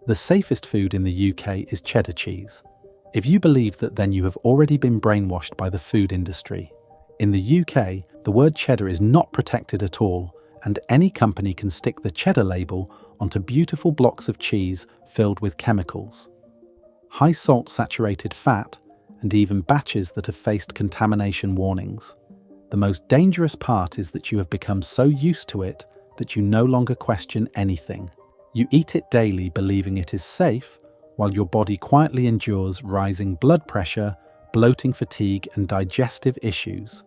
The safest food in the UK is cheddar cheese. If you believe that, then you have already been brainwashed by the food industry. In the UK, the word cheddar is not protected at all, and any company can stick the cheddar label onto beautiful blocks of cheese filled with chemicals. High salt saturated fat, and even batches that have faced contamination warnings. The most dangerous part is that you have become so used to it that you no longer question anything. You eat it daily believing it is safe, while your body quietly endures rising blood pressure, bloating, fatigue, and digestive issues.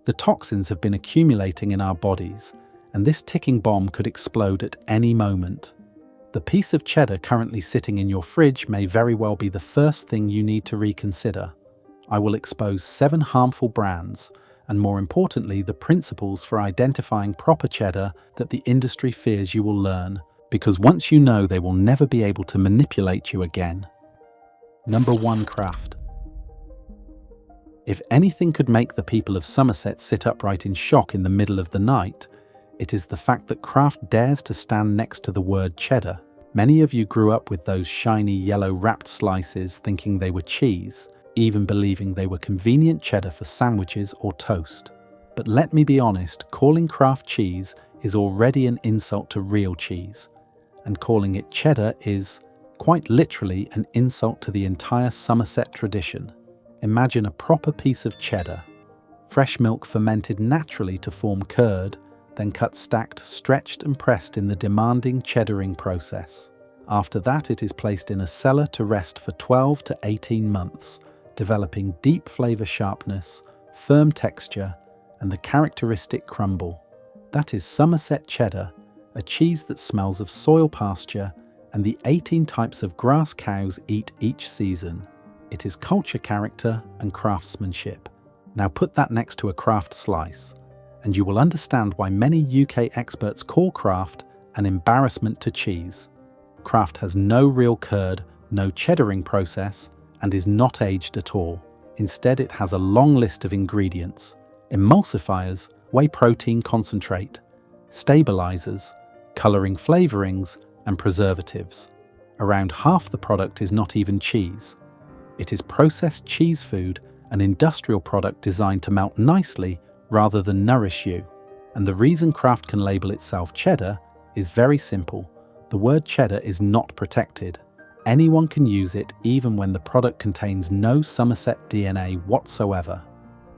The toxins have been accumulating in our bodies, and this ticking bomb could explode at any moment. The piece of cheddar currently sitting in your fridge may very well be the first thing you need to reconsider. I will expose 7 harmful brands, and more importantly, the principles for identifying proper cheddar that the industry fears you will learn, because once you know, they will never be able to manipulate you again. Number 1. Kraft. If anything could make the people of Somerset sit upright in shock in the middle of the night, it is the fact that Kraft dares to stand next to the word cheddar. Many of you grew up with those shiny yellow wrapped slices thinking they were cheese, even believing they were convenient cheddar for sandwiches or toast. But let me be honest, calling Kraft cheese is already an insult to real cheese, and calling it cheddar is, quite literally, an insult to the entire Somerset tradition. Imagine a proper piece of cheddar. Fresh milk fermented naturally to form curd, then cut, stacked, stretched and pressed in the demanding cheddaring process. After that, it is placed in a cellar to rest for 12 to 18 months, developing deep flavour, sharpness, firm texture, and the characteristic crumble. That is Somerset cheddar, a cheese that smells of soil pasture and the 18 types of grass cows eat each season. It is culture, character, and craftsmanship. Now put that next to a Kraft slice, and you will understand why many UK experts call Kraft an embarrassment to cheese. Kraft has no real curd, no cheddaring process, and is not aged at all. Instead, it has a long list of ingredients: emulsifiers, whey protein concentrate, stabilizers, coloring flavorings, and preservatives. Around half the product is not even cheese. It is processed cheese food, an industrial product designed to melt nicely rather than nourish you. And the reason Kraft can label itself cheddar is very simple. The word cheddar is not protected. Anyone can use it even when the product contains no Somerset DNA whatsoever.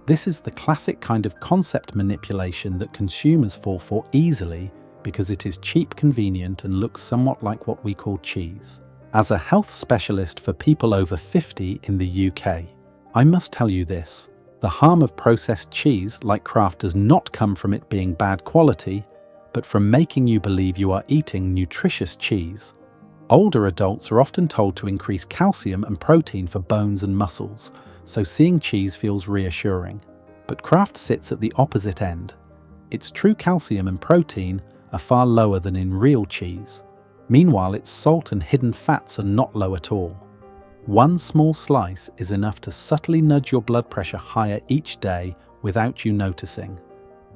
This is the classic kind of concept manipulation that consumers fall for easily because it is cheap, convenient, and looks somewhat like what we call cheese. As a health specialist for people over 50 in the UK, I must tell you this: the harm of processed cheese like Kraft does not come from it being bad quality, but from making you believe you are eating nutritious cheese. Older adults are often told to increase calcium and protein for bones and muscles, so seeing cheese feels reassuring. But Kraft sits at the opposite end. Its true calcium and protein are far lower than in real cheese. Meanwhile, its salt and hidden fats are not low at all. One small slice is enough to subtly nudge your blood pressure higher each day without you noticing.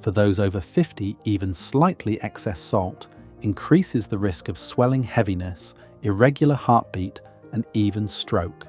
For those over 50, even slightly excess salt increases the risk of swelling, heaviness, irregular heartbeat, and even stroke.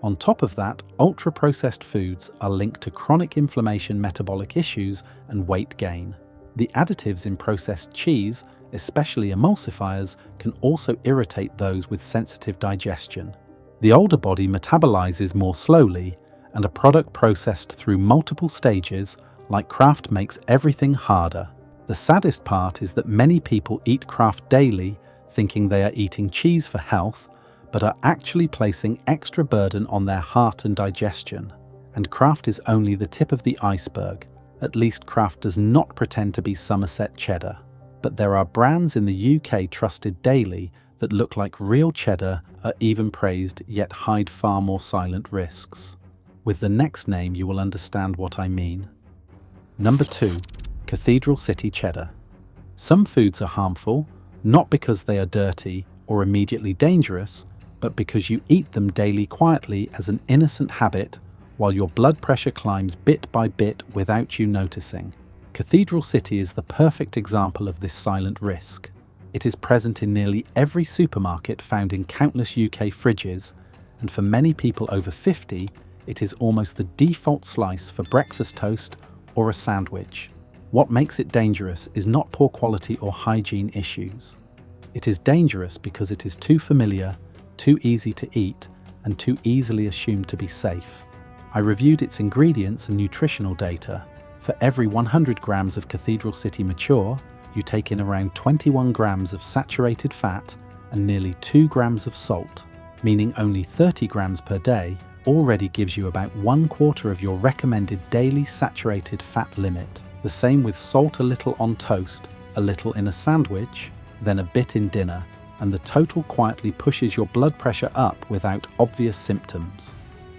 On top of that, ultra-processed foods are linked to chronic inflammation, metabolic issues, and weight gain. The additives in processed cheese, especially emulsifiers, can also irritate those with sensitive digestion. The older body metabolizes more slowly, and a product processed through multiple stages, like Kraft, makes everything harder. The saddest part is that many people eat Kraft daily, thinking they are eating cheese for health, but are actually placing extra burden on their heart and digestion. And Kraft is only the tip of the iceberg. At least Kraft does not pretend to be Somerset cheddar. But there are brands in the UK trusted daily that look like real cheddar, are even praised, yet hide far more silent risks. With the next name, you will understand what I mean. Number 2. Cathedral City cheddar. Some foods are harmful, not because they are dirty or immediately dangerous, but because you eat them daily quietly as an innocent habit while your blood pressure climbs bit by bit without you noticing. Cathedral City is the perfect example of this silent risk. It is present in nearly every supermarket found in countless UK fridges, and for many people over 50, it is almost the default slice for breakfast toast or a sandwich. What makes it dangerous is not poor quality or hygiene issues. It is dangerous because it is too familiar, too easy to eat, and too easily assumed to be safe. I reviewed its ingredients and nutritional data. For every 100 grams of Cathedral City Mature, you take in around 21 grams of saturated fat and nearly 2 grams of salt, meaning only 30 grams per day already gives you about 1/4 of your recommended daily saturated fat limit. The same with salt, a little on toast, a little in a sandwich, then a bit in dinner, and the total quietly pushes your blood pressure up without obvious symptoms.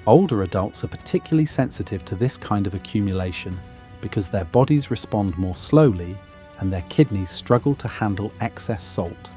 Older adults are particularly sensitive to this kind of accumulation because their bodies respond more slowly and their kidneys struggle to handle excess salt.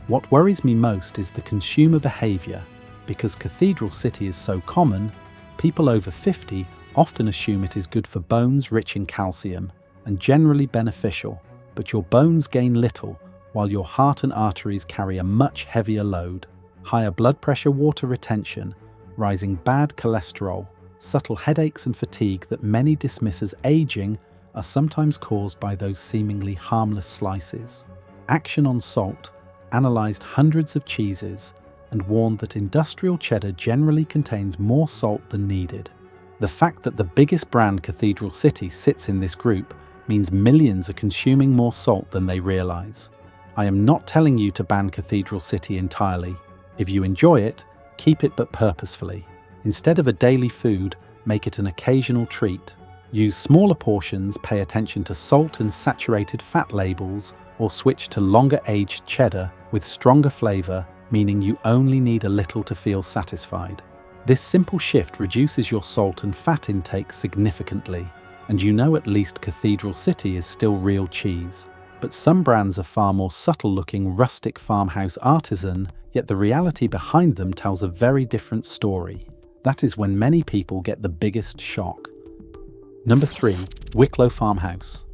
What worries me most is the consumer behaviour. Because Cathedral City is so common, people over 50 often assume it is good for bones, rich in calcium and generally beneficial, but your bones gain little while your heart and arteries carry a much heavier load. Higher blood pressure, water retention, rising bad cholesterol, subtle headaches and fatigue that many dismiss as aging are sometimes caused by those seemingly harmless slices. Action on Salt analysed hundreds of cheeses and warned that industrial cheddar generally contains more salt than needed. The fact that the biggest brand, Cathedral City, sits in this group means millions are consuming more salt than they realise. I am not telling you to ban Cathedral City entirely. If you enjoy it, keep it but purposefully. Instead of a daily food, make it an occasional treat. Use smaller portions, pay attention to salt and saturated fat labels, or switch to longer-aged cheddar with stronger flavour, meaning you only need a little to feel satisfied. This simple shift reduces your salt and fat intake significantly, and you know at least Cathedral City is still real cheese. But some brands are far more subtle-looking, rustic farmhouse artisan, yet the reality behind them tells a very different story. That is when many people get the biggest shock. Number 3. Wicklow Farmhouse.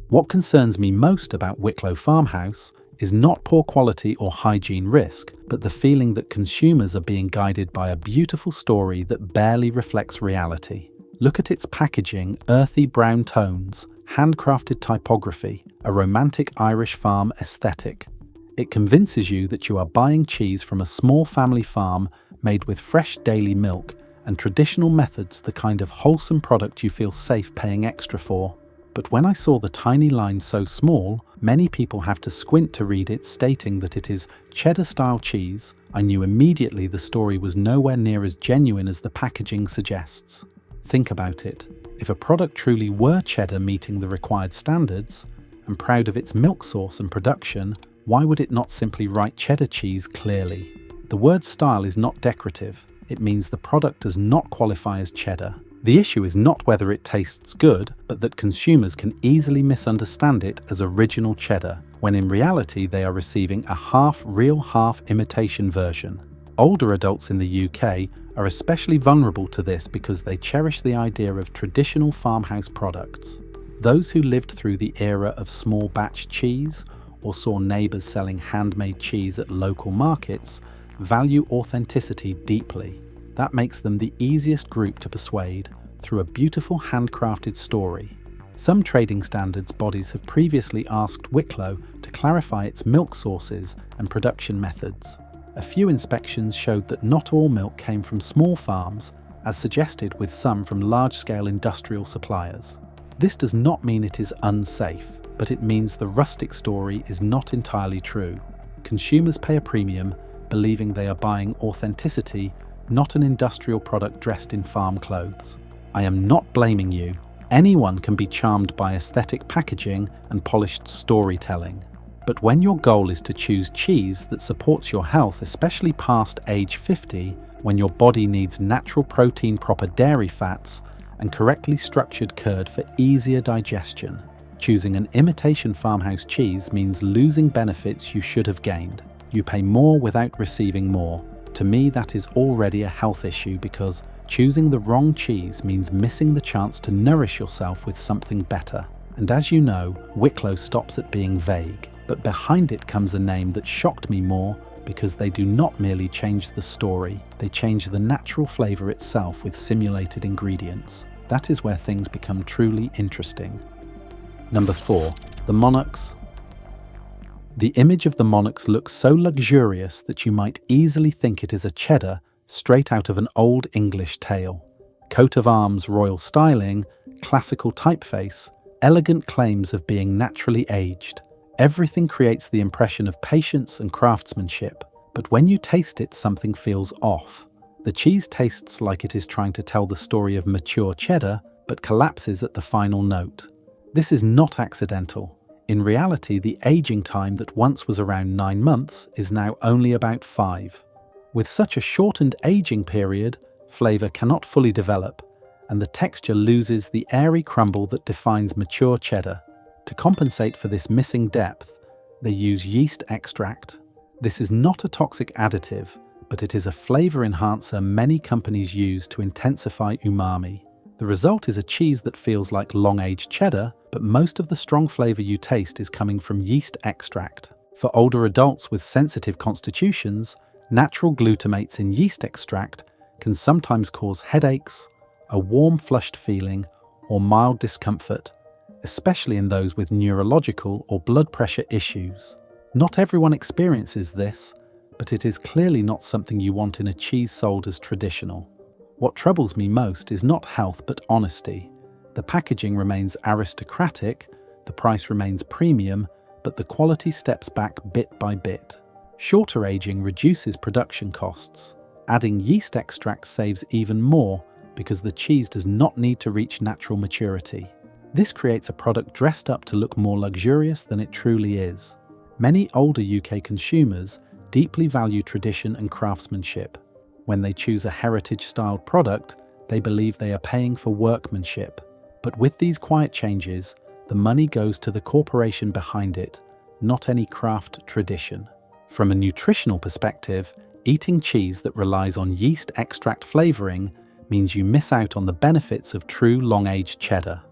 What concerns me most about Wicklow Farmhouse is not poor quality or hygiene risk, but the feeling that consumers are being guided by a beautiful story that barely reflects reality. Look at its packaging, earthy brown tones, handcrafted typography, a romantic Irish farm aesthetic. It convinces you that you are buying cheese from a small family farm made with fresh daily milk and traditional methods, the kind of wholesome product you feel safe paying extra for. But when I saw the tiny line so small, many people have to squint to read it, stating that it is cheddar-style cheese, I knew immediately the story was nowhere near as genuine as the packaging suggests. Think about it. If a product truly were cheddar meeting the required standards, and proud of its milk source and production, why would it not simply write cheddar cheese clearly? The word style is not decorative. It means the product does not qualify as cheddar. The issue is not whether it tastes good, but that consumers can easily misunderstand it as original cheddar, when in reality they are receiving a half real, half imitation version. Older adults in the UK are especially vulnerable to this because they cherish the idea of traditional farmhouse products. Those who lived through the era of small batch cheese or saw neighbours selling handmade cheese at local markets value authenticity deeply. That makes them the easiest group to persuade through a beautiful handcrafted story. Some trading standards bodies have previously asked Wicklow to clarify its milk sources and production methods. A few inspections showed that not all milk came from small farms, as suggested, with some from large-scale industrial suppliers. This does not mean it is unsafe, but it means the rustic story is not entirely true. Consumers pay a premium, believing they are buying authenticity, not an industrial product dressed in farm clothes. I am not blaming you. Anyone can be charmed by aesthetic packaging and polished storytelling. But when your goal is to choose cheese that supports your health, especially past age 50, when your body needs natural protein, proper dairy fats, and correctly structured curd for easier digestion, choosing an imitation farmhouse cheese means losing benefits you should have gained. You pay more without receiving more. To me, that is already a health issue because choosing the wrong cheese means missing the chance to nourish yourself with something better. And as you know, Wicklow stops at being vague. But behind it comes a name that shocked me more because they do not merely change the story, they change the natural flavour itself with simulated ingredients. That is where things become truly interesting. Number 4. The Monarchs. The image of the Monarchs looks so luxurious that you might easily think it is a cheddar straight out of an old English tale. Coat of arms, royal styling, classical typeface, elegant claims of being naturally aged. Everything creates the impression of patience and craftsmanship, but when you taste it, something feels off. The cheese tastes like it is trying to tell the story of mature cheddar, but collapses at the final note. This is not accidental. In reality, the aging time that once was around 9 months is now only about 5. With such a shortened aging period, flavour cannot fully develop, and the texture loses the airy crumble that defines mature cheddar. To compensate for this missing depth, they use yeast extract. This is not a toxic additive, but it is a flavour enhancer many companies use to intensify umami. The result is a cheese that feels like long-aged cheddar, but most of the strong flavour you taste is coming from yeast extract. For older adults with sensitive constitutions, natural glutamates in yeast extract can sometimes cause headaches, a warm flushed feeling, or mild discomfort, especially in those with neurological or blood pressure issues. Not everyone experiences this, but it is clearly not something you want in a cheese sold as traditional. What troubles me most is not health but honesty. The packaging remains aristocratic, the price remains premium, but the quality steps back bit by bit. Shorter aging reduces production costs. Adding yeast extract saves even more because the cheese does not need to reach natural maturity. This creates a product dressed up to look more luxurious than it truly is. Many older UK consumers deeply value tradition and craftsmanship. When they choose a heritage-styled product, they believe they are paying for workmanship. But with these quiet changes, the money goes to the corporation behind it, not any craft tradition. From a nutritional perspective, eating cheese that relies on yeast extract flavouring means you miss out on the benefits of true long-aged cheddar.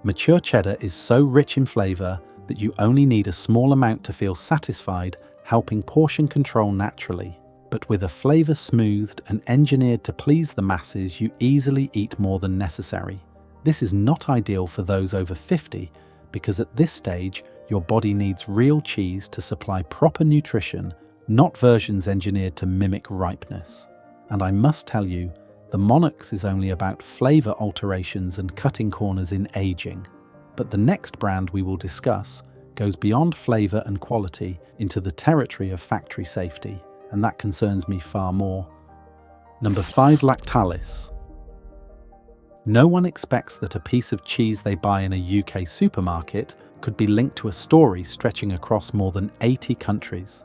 Mature cheddar is so rich in flavour that you only need a small amount to feel satisfied, helping portion control naturally. But with a flavour smoothed and engineered to please the masses, you easily eat more than necessary. This is not ideal for those over 50 because at this stage, your body needs real cheese to supply proper nutrition, not versions engineered to mimic ripeness. And I must tell you, the Monarchs is only about flavour alterations and cutting corners in aging. But the next brand we will discuss goes beyond flavour and quality into the territory of factory safety, and that concerns me far more. Number 5. Lactalis. No one expects that a piece of cheese they buy in a UK supermarket could be linked to a story stretching across more than 80 countries.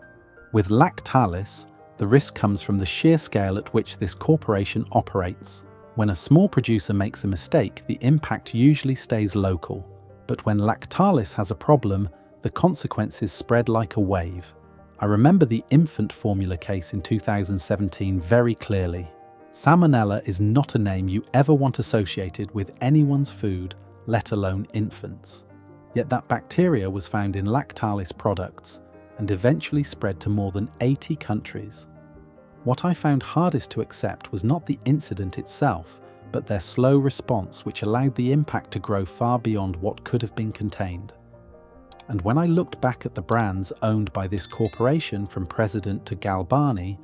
With Lactalis, the risk comes from the sheer scale at which this corporation operates. When a small producer makes a mistake, the impact usually stays local. But when Lactalis has a problem, the consequences spread like a wave. I remember the infant formula case in 2017 very clearly. Salmonella is not a name you ever want associated with anyone's food, let alone infants. Yet that bacteria was found in Lactalis products and eventually spread to more than 80 countries. What I found hardest to accept was not the incident itself, but their slow response, which allowed the impact to grow far beyond what could have been contained. And when I looked back at the brands owned by this corporation from President to Galbani,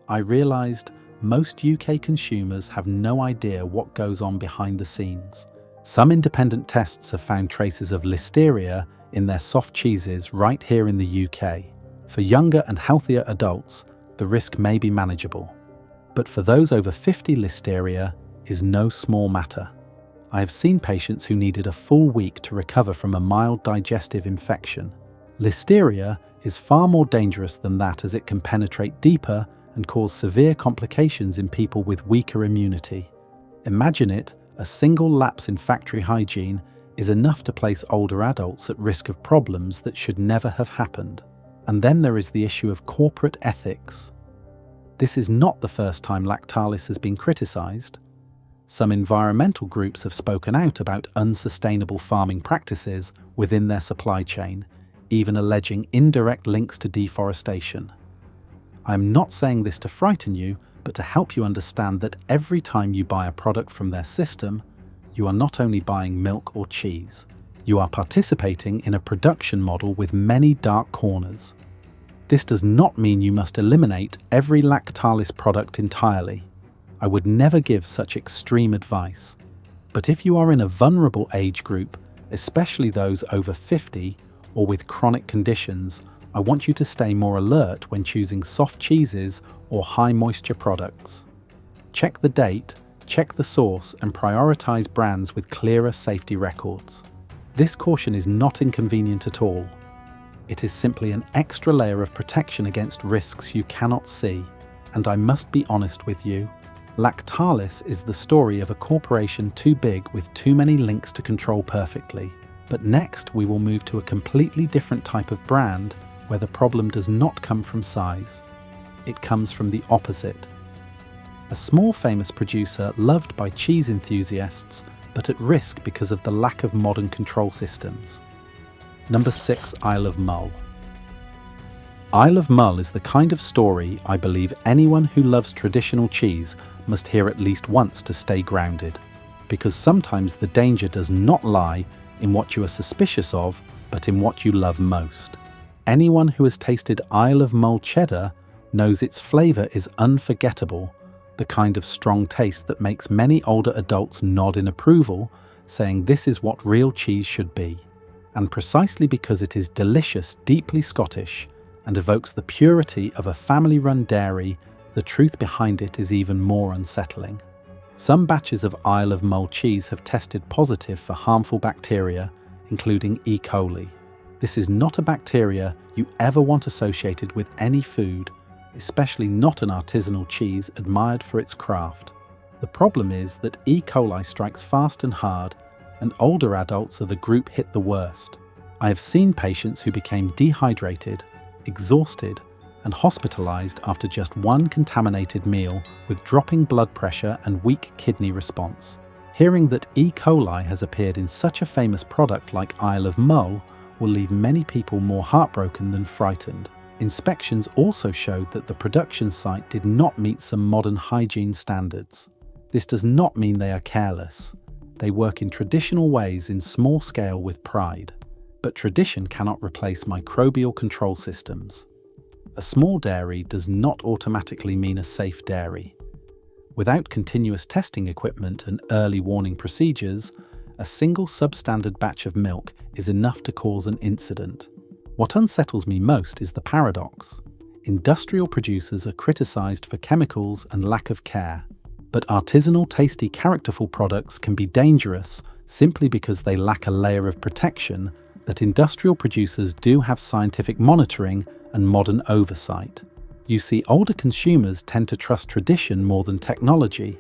I realised most UK consumers have no idea what goes on behind the scenes. Some independent tests have found traces of listeria in their soft cheeses right here in the UK. For younger and healthier adults, the risk may be manageable. But for those over 50, listeria is no small matter. I have seen patients who needed a full week to recover from a mild digestive infection. Listeria is far more dangerous than that, as it can penetrate deeper and cause severe complications in people with weaker immunity. Imagine it, a single lapse in factory hygiene is enough to place older adults at risk of problems that should never have happened. And then there is the issue of corporate ethics. This is not the first time Lactalis has been criticised. Some environmental groups have spoken out about unsustainable farming practices within their supply chain, even alleging indirect links to deforestation. I am not saying this to frighten you, but to help you understand that every time you buy a product from their system, you are not only buying milk or cheese, you are participating in a production model with many dark corners. This does not mean you must eliminate every lactalis product entirely. I would never give such extreme advice. But if you are in a vulnerable age group, especially those over 50 or with chronic conditions, I want you to stay more alert when choosing soft cheeses or high moisture products. Check the date, check the source, and prioritize brands with clearer safety records. This caution is not inconvenient at all. It is simply an extra layer of protection against risks you cannot see. And I must be honest with you, Lactalis is the story of a corporation too big with too many links to control perfectly. But next we will move to a completely different type of brand where the problem does not come from size. It comes from the opposite. A small famous producer loved by cheese enthusiasts, but at risk because of the lack of modern control systems. Number 6, Isle of Mull. Isle of Mull is the kind of story I believe anyone who loves traditional cheese must hear at least once to stay grounded, because sometimes the danger does not lie in what you are suspicious of, but in what you love most. Anyone who has tasted Isle of Mull cheddar knows its flavour is unforgettable, the kind of strong taste that makes many older adults nod in approval, saying this is what real cheese should be. And precisely because it is delicious, deeply Scottish, and evokes the purity of a family-run dairy, the truth behind it is even more unsettling. Some batches of Isle of Mull cheese have tested positive for harmful bacteria, including E. coli. This is not a bacteria you ever want associated with any food, especially not an artisanal cheese admired for its craft. The problem is that E. coli strikes fast and hard, and older adults are the group hit the worst. I have seen patients who became dehydrated, exhausted, and hospitalized after just one contaminated meal with dropping blood pressure and weak kidney response. Hearing that E. coli has appeared in such a famous product like Isle of Mull will leave many people more heartbroken than frightened. Inspections also showed that the production site did not meet some modern hygiene standards. This does not mean they are careless. They work in traditional ways in small scale with pride. But tradition cannot replace microbial control systems. A small dairy does not automatically mean a safe dairy. Without continuous testing equipment and early warning procedures, a single substandard batch of milk is enough to cause an incident. What unsettles me most is the paradox. Industrial producers are criticized for chemicals and lack of care, but artisanal, tasty, characterful products can be dangerous simply because they lack a layer of protection that industrial producers do have scientific monitoring and modern oversight. You see, older consumers tend to trust tradition more than technology.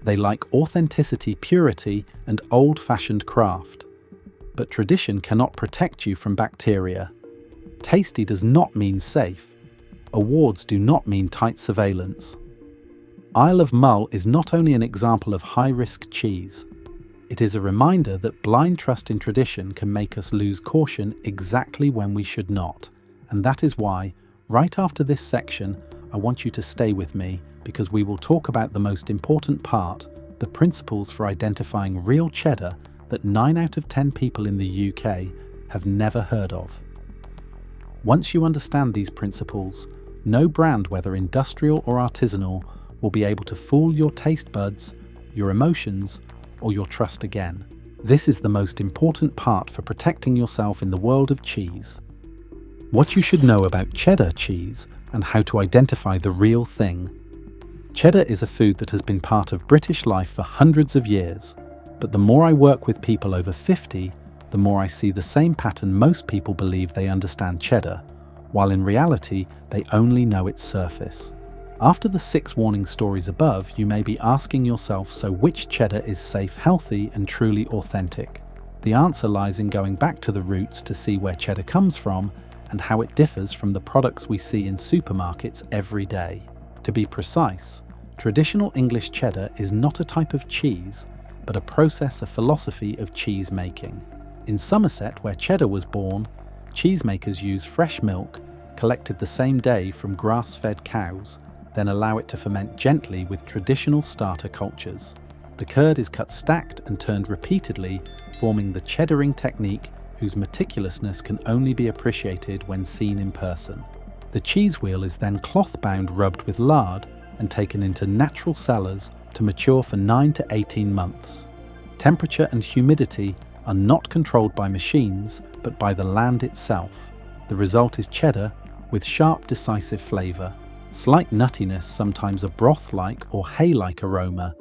They like authenticity, purity, and old-fashioned craft. But tradition cannot protect you from bacteria. Tasty does not mean safe. Awards do not mean tight surveillance. Isle of Mull is not only an example of high-risk cheese, it is a reminder that blind trust in tradition can make us lose caution exactly when we should not. And that is why, right after this section, I want you to stay with me, because we will talk about the most important part, the principles for identifying real cheddar that 9 out of 10 people in the UK have never heard of. Once you understand these principles, no brand, whether industrial or artisanal, will be able to fool your taste buds, your emotions, or your trust again. This is the most important part for protecting yourself in the world of cheese. What you should know about cheddar cheese and how to identify the real thing. Cheddar is a food that has been part of British life for hundreds of years, but the more I work with people over 50, the more I see the same pattern. Most people believe they understand cheddar, while in reality they only know its surface. After the 6 warning stories above, you may be asking yourself, so which cheddar is safe, healthy, and truly authentic? The answer lies in going back to the roots to see where cheddar comes from and how it differs from the products we see in supermarkets every day. To be precise, traditional English cheddar is not a type of cheese, but a process, a philosophy of cheese making. In Somerset, where cheddar was born, Cheesemakers use fresh milk, collected the same day from grass-fed cows, then allow it to ferment gently with traditional starter cultures. The curd is cut stacked and turned repeatedly, forming the cheddaring technique whose meticulousness can only be appreciated when seen in person. The cheese wheel is then cloth-bound, rubbed with lard, and taken into natural cellars to mature for 9 to 18 months. Temperature and humidity are not controlled by machines, but by the land itself. The result is cheddar with sharp, decisive flavour, slight nuttiness, sometimes a broth-like or hay-like aroma,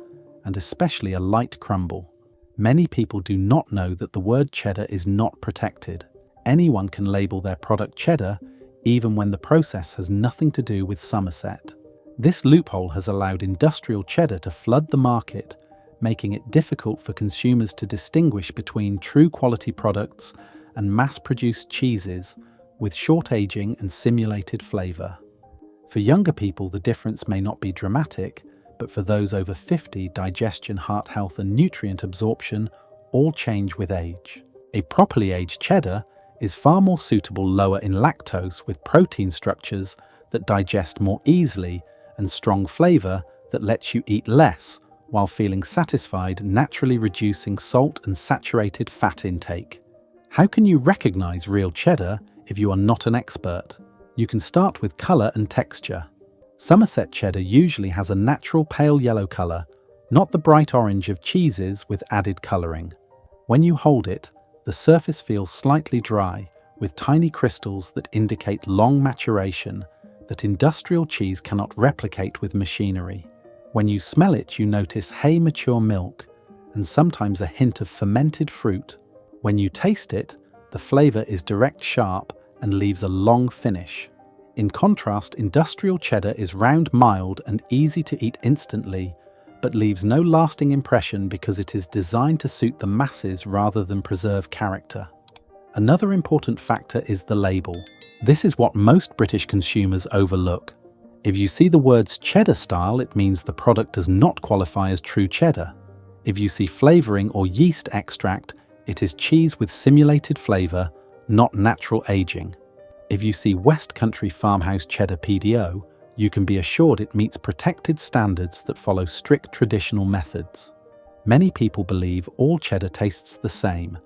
and especially a light crumble. Many people do not know that the word cheddar is not protected. Anyone can label their product cheddar, even when the process has nothing to do with Somerset. This loophole has allowed industrial cheddar to flood the market, making it difficult for consumers to distinguish between true quality products and mass-produced cheeses with short aging and simulated flavour. For younger people, the difference may not be dramatic, but for those over 50, digestion, heart health and nutrient absorption all change with age. A properly aged cheddar is far more suitable, lower in lactose, with protein structures that digest more easily and strong flavour that lets you eat less while feeling satisfied, naturally reducing salt and saturated fat intake. How can you recognise real cheddar if you are not an expert? You can start with colour and texture. Somerset cheddar usually has a natural pale yellow colour, not the bright orange of cheeses with added colouring. When you hold it, the surface feels slightly dry, with tiny crystals that indicate long maturation that industrial cheese cannot replicate with machinery. When you smell it, you notice hay mature milk and sometimes a hint of fermented fruit. When you taste it, the flavour is direct, sharp, and leaves a long finish. In contrast, industrial cheddar is round, mild, and easy to eat instantly, but leaves no lasting impression because it is designed to suit the masses rather than preserve character. Another important factor is the label. This is what most British consumers overlook. If you see the words cheddar style, it means the product does not qualify as true cheddar. If you see flavouring or yeast extract, it is cheese with simulated flavour, not natural aging. If you see West Country Farmhouse Cheddar PDO, you can be assured it meets protected standards that follow strict traditional methods. Many people believe all cheddar tastes the same,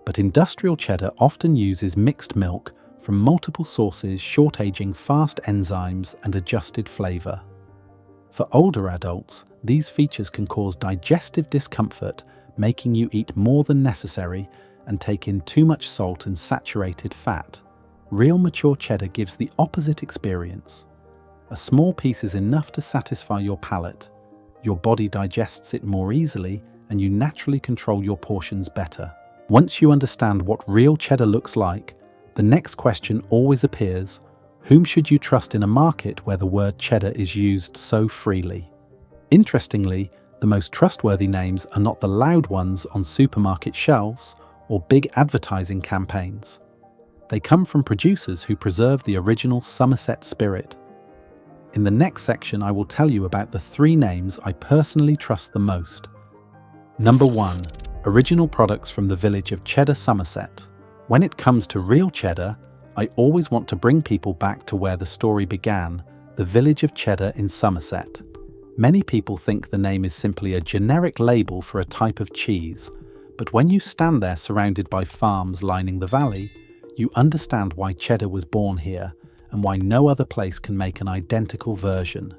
but industrial cheddar often uses mixed milk from multiple sources, short aging, fast enzymes, and adjusted flavour. For older adults, these features can cause digestive discomfort, making you eat more than necessary and take in too much salt and saturated fat. Real mature cheddar gives the opposite experience. A small piece is enough to satisfy your palate. Your body digests it more easily, and you naturally control your portions better. Once you understand what real cheddar looks like, the next question always appears: whom should you trust in a market where the word cheddar is used so freely? Interestingly, the most trustworthy names are not the loud ones on supermarket shelves or big advertising campaigns. They come from producers who preserve the original Somerset spirit. In the next section, I will tell you about the 3 names I personally trust the most. Number 1. Original products from the village of Cheddar, Somerset. When it comes to real cheddar, I always want to bring people back to where the story began, the village of Cheddar in Somerset. Many people think the name is simply a generic label for a type of cheese, but when you stand there surrounded by farms lining the valley, you understand why cheddar was born here and why no other place can make an identical version.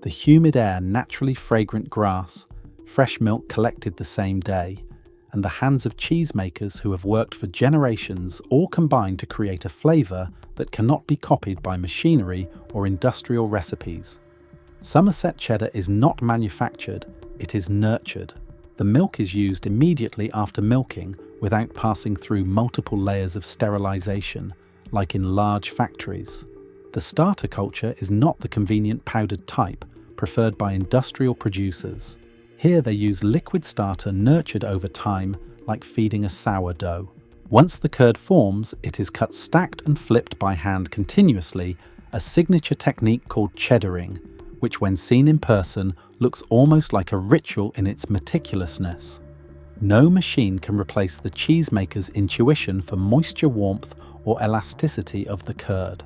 The humid air, naturally fragrant grass, fresh milk collected the same day, and the hands of cheesemakers who have worked for generations all combine to create a flavour that cannot be copied by machinery or industrial recipes. Somerset cheddar is not manufactured, it is nurtured. The milk is used immediately after milking without passing through multiple layers of sterilisation, like in large factories. The starter culture is not the convenient powdered type preferred by industrial producers. Here they use liquid starter nurtured over time, like feeding a sourdough. Once the curd forms, it is cut stacked and flipped by hand continuously, a signature technique called cheddaring, which when seen in person looks almost like a ritual in its meticulousness. No machine can replace the cheesemaker's intuition for moisture, warmth, or elasticity of the curd.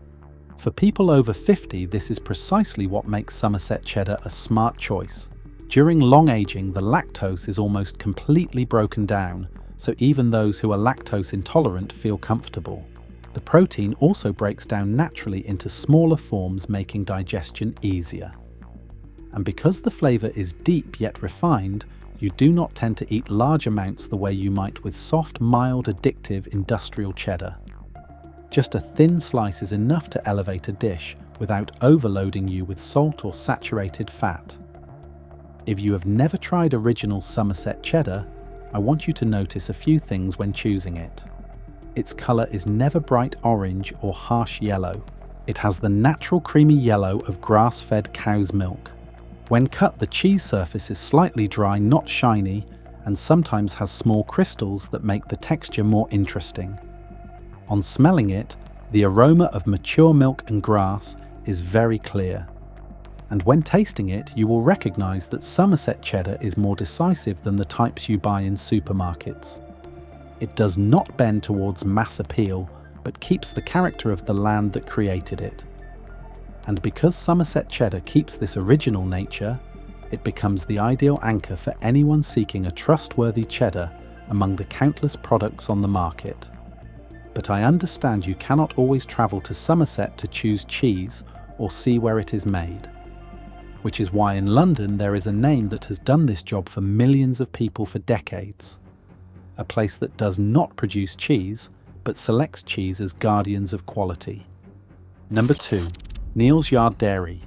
For people over 50, this is precisely what makes Somerset cheddar a smart choice. During long aging, the lactose is almost completely broken down, so even those who are lactose intolerant feel comfortable. The protein also breaks down naturally into smaller forms, making digestion easier. And because the flavour is deep yet refined, you do not tend to eat large amounts the way you might with soft, mild, addictive industrial cheddar. Just a thin slice is enough to elevate a dish without overloading you with salt or saturated fat. If you have never tried original Somerset cheddar, I want you to notice a few things when choosing it. Its colour is never bright orange or harsh yellow. It has the natural creamy yellow of grass-fed cow's milk. When cut, the cheese surface is slightly dry, not shiny, and sometimes has small crystals that make the texture more interesting. On smelling it, the aroma of mature milk and grass is very clear. And when tasting it, you will recognise that Somerset cheddar is more decisive than the types you buy in supermarkets. It does not bend towards mass appeal, but keeps the character of the land that created it. And because Somerset cheddar keeps this original nature, it becomes the ideal anchor for anyone seeking a trustworthy cheddar among the countless products on the market. But I understand you cannot always travel to Somerset to choose cheese or see where it is made. Which is why in London there is a name that has done this job for millions of people for decades. A place that does not produce cheese, but selects cheese as guardians of quality. Number 2. Neal's Yard Dairy.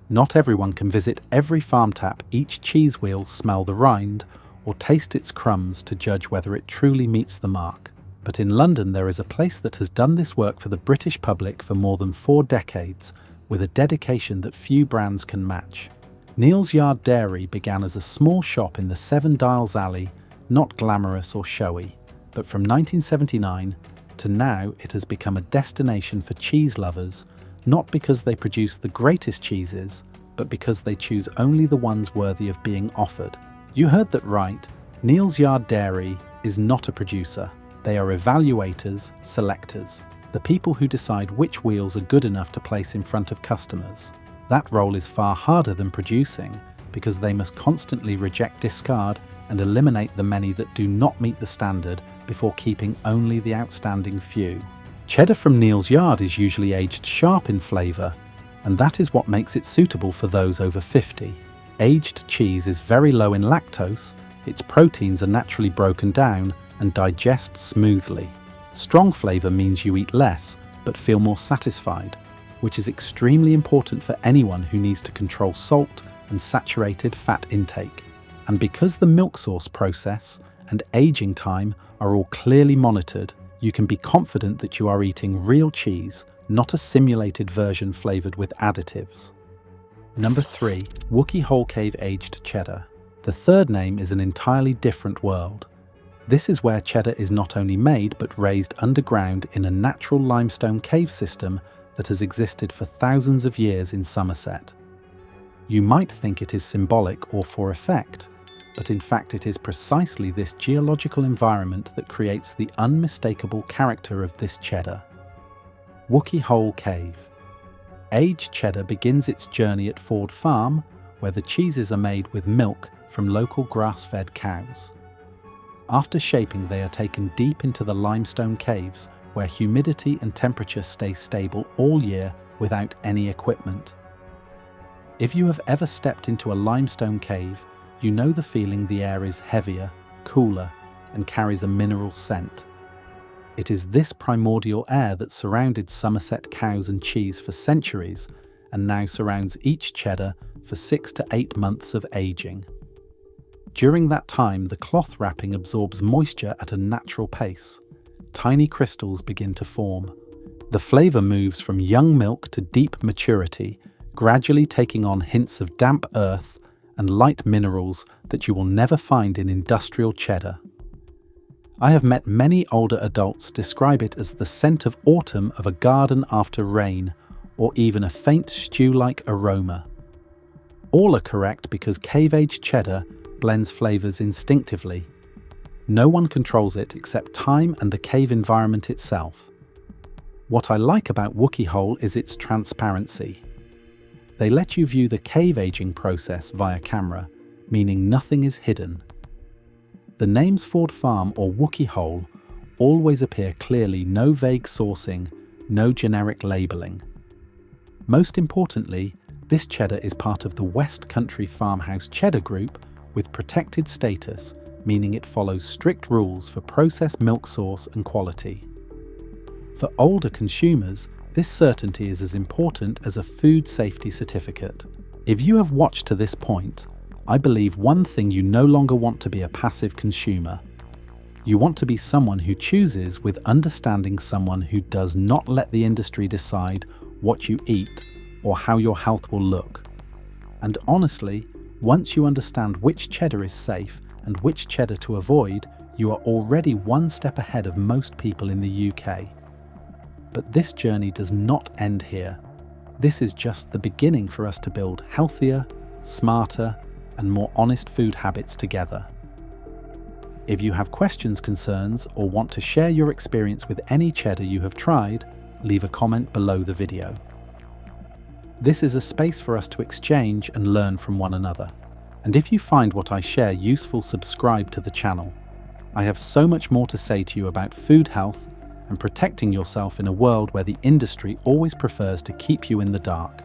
Not everyone can visit every farm tap, each cheese wheel, smell the rind, or taste its crumbs to judge whether it truly meets the mark. But in London there is a place that has done this work for the British public for more than 4 decades, with a dedication that few brands can match. Neal's Yard Dairy began as a small shop in the Seven Dials Alley, not glamorous or showy, but from 1979 to now it has become a destination for cheese lovers, not because they produce the greatest cheeses, but because they choose only the ones worthy of being offered. You heard that right. Neal's Yard Dairy is not a producer. They are evaluators, selectors. The people who decide which wheels are good enough to place in front of customers. That role is far harder than producing because they must constantly reject, discard, and eliminate the many that do not meet the standard before keeping only the outstanding few. Cheddar from Neal's Yard is usually aged sharp in flavour, and that is what makes it suitable for those over 50. Aged cheese is very low in lactose, its proteins are naturally broken down and digest smoothly. Strong flavour means you eat less, but feel more satisfied, which is extremely important for anyone who needs to control salt and saturated fat intake. And because the milk source process and aging time are all clearly monitored, you can be confident that you are eating real cheese, not a simulated version flavoured with additives. Number 3. Wookey Whole Cave Aged Cheddar. The third name is an entirely different world. This is where cheddar is not only made but raised underground in a natural limestone cave system that has existed for thousands of years in Somerset. You might think it is symbolic or for effect, but in fact it is precisely this geological environment that creates the unmistakable character of this cheddar. Wookey Whole Cave. Aged cheddar begins its journey at Ford Farm, where the cheeses are made with milk from local grass-fed cows. After shaping, they are taken deep into the limestone caves, where humidity and temperature stay stable all year without any equipment. If you have ever stepped into a limestone cave, you know the feeling. The air is heavier, cooler, and carries a mineral scent. It is this primordial air that surrounded Somerset cows and cheese for centuries, and now surrounds each cheddar for 6 to 8 months of aging. During that time, the cloth wrapping absorbs moisture at a natural pace. Tiny crystals begin to form. The flavour moves from young milk to deep maturity, gradually taking on hints of damp earth and light minerals that you will never find in industrial cheddar. I have met many older adults describe it as the scent of autumn of a garden after rain, or even a faint stew-like aroma. All are correct because cave-aged cheddar blends flavours instinctively. No one controls it except time and the cave environment itself. What I like about Wookey Hole is its transparency. They let you view the cave aging process via camera, meaning nothing is hidden. The names Ford Farm or Wookey Hole always appear clearly, no vague sourcing, no generic labelling. Most importantly, this cheddar is part of the West Country Farmhouse Cheddar Group with protected status, meaning it follows strict rules for processed milk source and quality. For older consumers, this certainty is as important as a food safety certificate. If you have watched to this point, I believe one thing: you no longer want to be a passive consumer. You want to be someone who chooses with understanding, someone who does not let the industry decide what you eat or how your health will look. And honestly, once you understand which cheddar is safe and which cheddar to avoid, you are already one step ahead of most people in the UK. But this journey does not end here. This is just the beginning for us to build healthier, smarter, and more honest food habits together. If you have questions, concerns, or want to share your experience with any cheddar you have tried, leave a comment below the video. This is a space for us to exchange and learn from one another. And if you find what I share useful, subscribe to the channel. I have so much more to say to you about food health and protecting yourself in a world where the industry always prefers to keep you in the dark.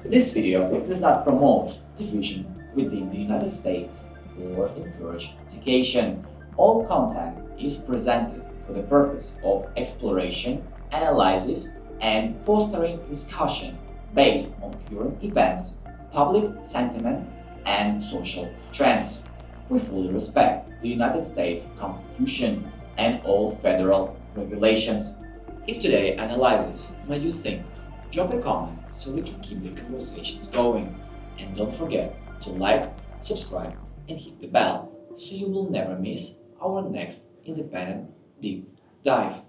This video does not promote division within the United States or encourage segregation. All content is presented for the purpose of exploration, analysis, and fostering discussion based on current events, public sentiment, and social trends. We fully respect the United States Constitution and all federal regulations. If today analysis made you think, drop a comment so we can keep the conversations going. And don't forget to like, subscribe, and hit the bell so you will never miss our next independent deep dive.